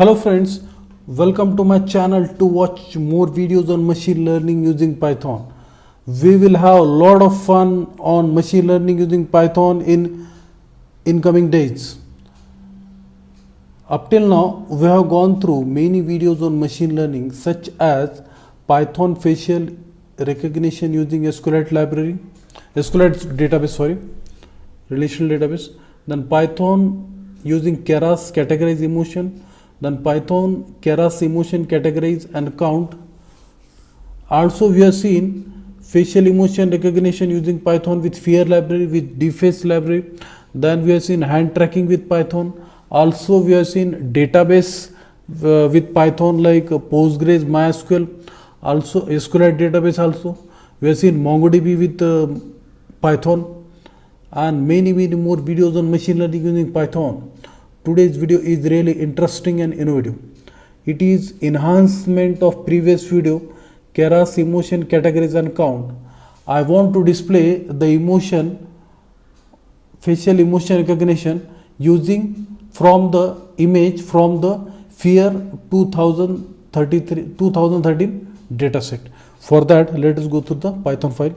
Hello friends, welcome to my channel to watch more videos on machine learning using Python. We will have a lot of fun on machine learning using Python in incoming days. Up till now, we have gone through many videos on machine learning such as Python facial recognition using SQLite database, relational database, then Python using Keras categorize emotion, then Python Keras emotion categorize and count. Also we have seen facial emotion recognition using Python with fear library, with deface library. Then we have seen hand tracking with Python. Also we have seen database with Python like Postgres, MySQL, also SQLite database also. We have seen MongoDB with Python and many more videos on machine learning using Python. Today's video is really interesting and innovative. It is enhancement of previous video, Keras emotion categories and count. I want to display the emotion, facial emotion recognition using from the image from the FEAR 2013 dataset. For that, let us go through the Python file.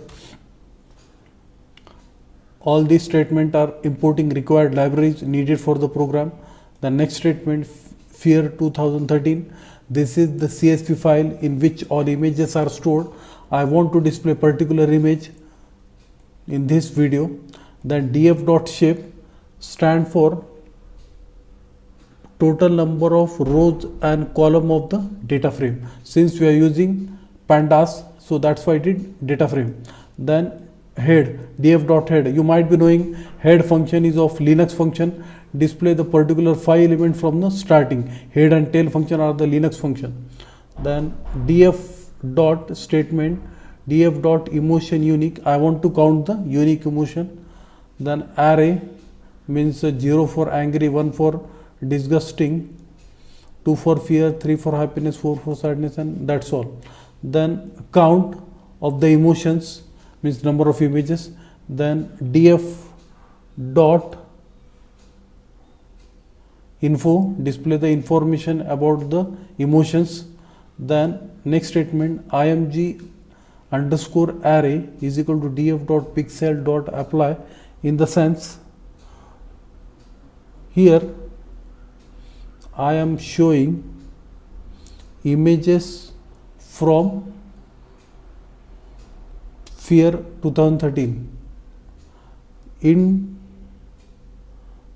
All these statements are importing required libraries needed for the program. The next statement, FEAR 2013, this is the CSV file in which all images are stored. I want to display particular image in this video. Then df.shape stand for total number of rows and column of the data frame. Since we are using pandas, so that's why I did data frame. Then head, df.head, you might be knowing head function is of Linux function, display the particular file element from the starting. Head and tail function are the Linux function. Then df dot statement, df dot emotion unique, I want to count the unique emotion. Then array means 0 for angry, 1 for disgusting, 2 for fear, 3 for happiness, 4 for sadness, and that's all. Then count of the emotions means number of images. Then df dot info, display the information about the emotions. Then next statement, img underscore array is equal to df dot pixel dot apply, in the sense here I am showing images from FEAR 2013 in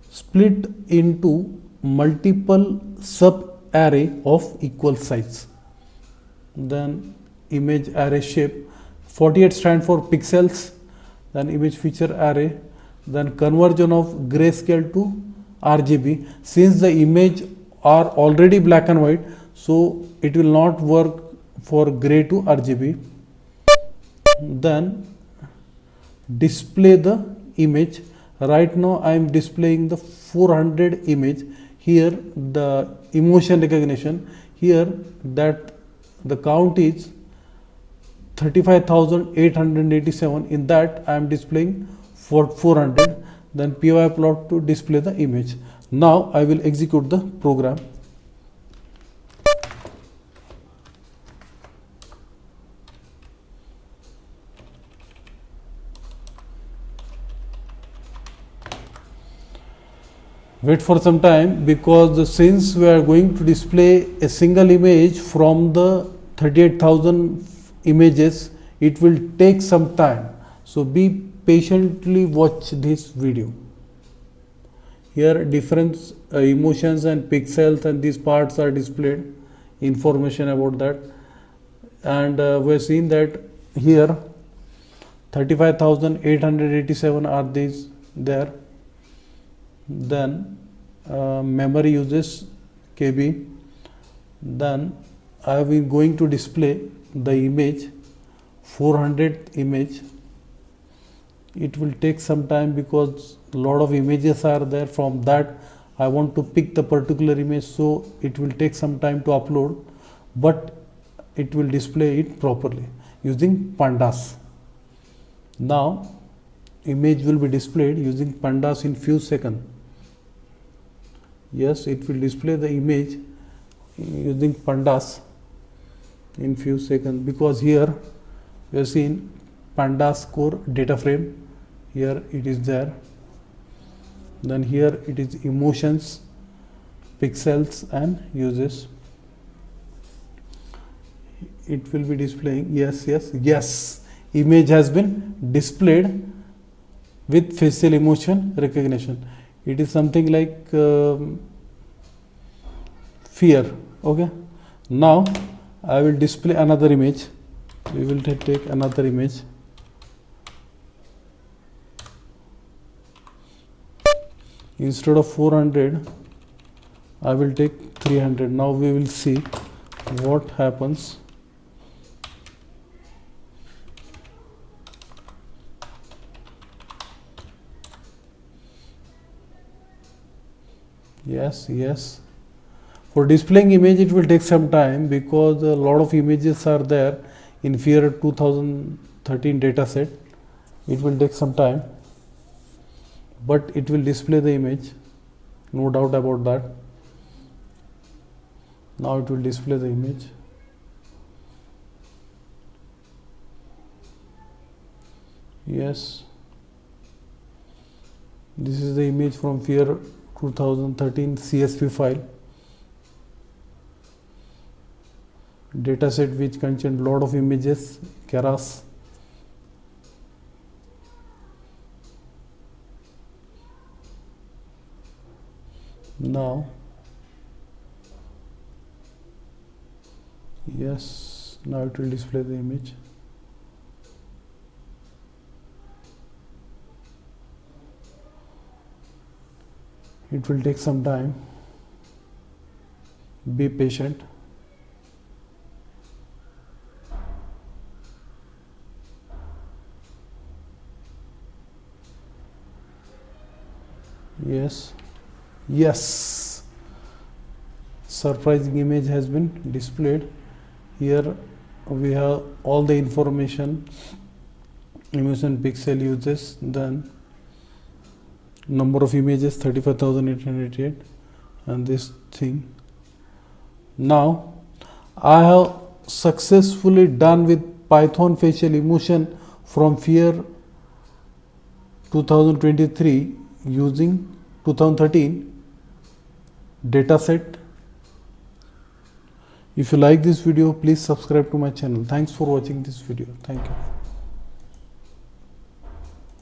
split into multiple sub array of equal size. Then image array shape, 48 stand for pixels, then image feature array, then conversion of grayscale to RGB. Since the image are already black and white, so it will not work for gray to RGB. Then display the image. Right now I am displaying the 400 image. Here the emotion recognition, here that the count is 35,887, in that I am displaying for 400. Then py plot to display the image. Now I will execute the program. Wait for some time, because since we are going to display a single image from the 38,000 images, it will take some time. So be patiently watch this video. Here different emotions and pixels and these parts are displayed, information about that. And we have seen that here 35,887 are these there. Then memory uses KB. Then I will going to display the image, 400 image. It will take some time because a lot of images are there. From that I want to pick the particular image, so it will take some time to upload, but it will display it properly using pandas. Now image will be displayed using pandas in few seconds. Yes, it will display the image using pandas in few seconds, because here we have seen pandas core data frame, here it is there, then here it is emotions, pixels and uses. It will be displaying, yes, image has been displayed with facial emotion recognition. It is something like fear. Okay, now I will display another image. We will take another image. Instead of 400 I will take 300. Now we will see what happens. Yes, for displaying image it will take some time, because a lot of images are there in FEAR 2013 dataset. It will take some time, but it will display the image, no doubt about that. Now it will display the image. Yes, this is the image from FEAR 2013 CSV file, dataset which contained lot of images, Keras. Now, yes, now it will display the image. It will take some time. Be patient. Yes, surprising image has been displayed. Here we have all the information, emotion, pixel uses, then number of images 35,888 and this thing. Now I have successfully done with Python facial emotion from FEAR 2023 using 2013 dataset. If you like this video, please subscribe to my channel. Thanks for watching this video. Thank you.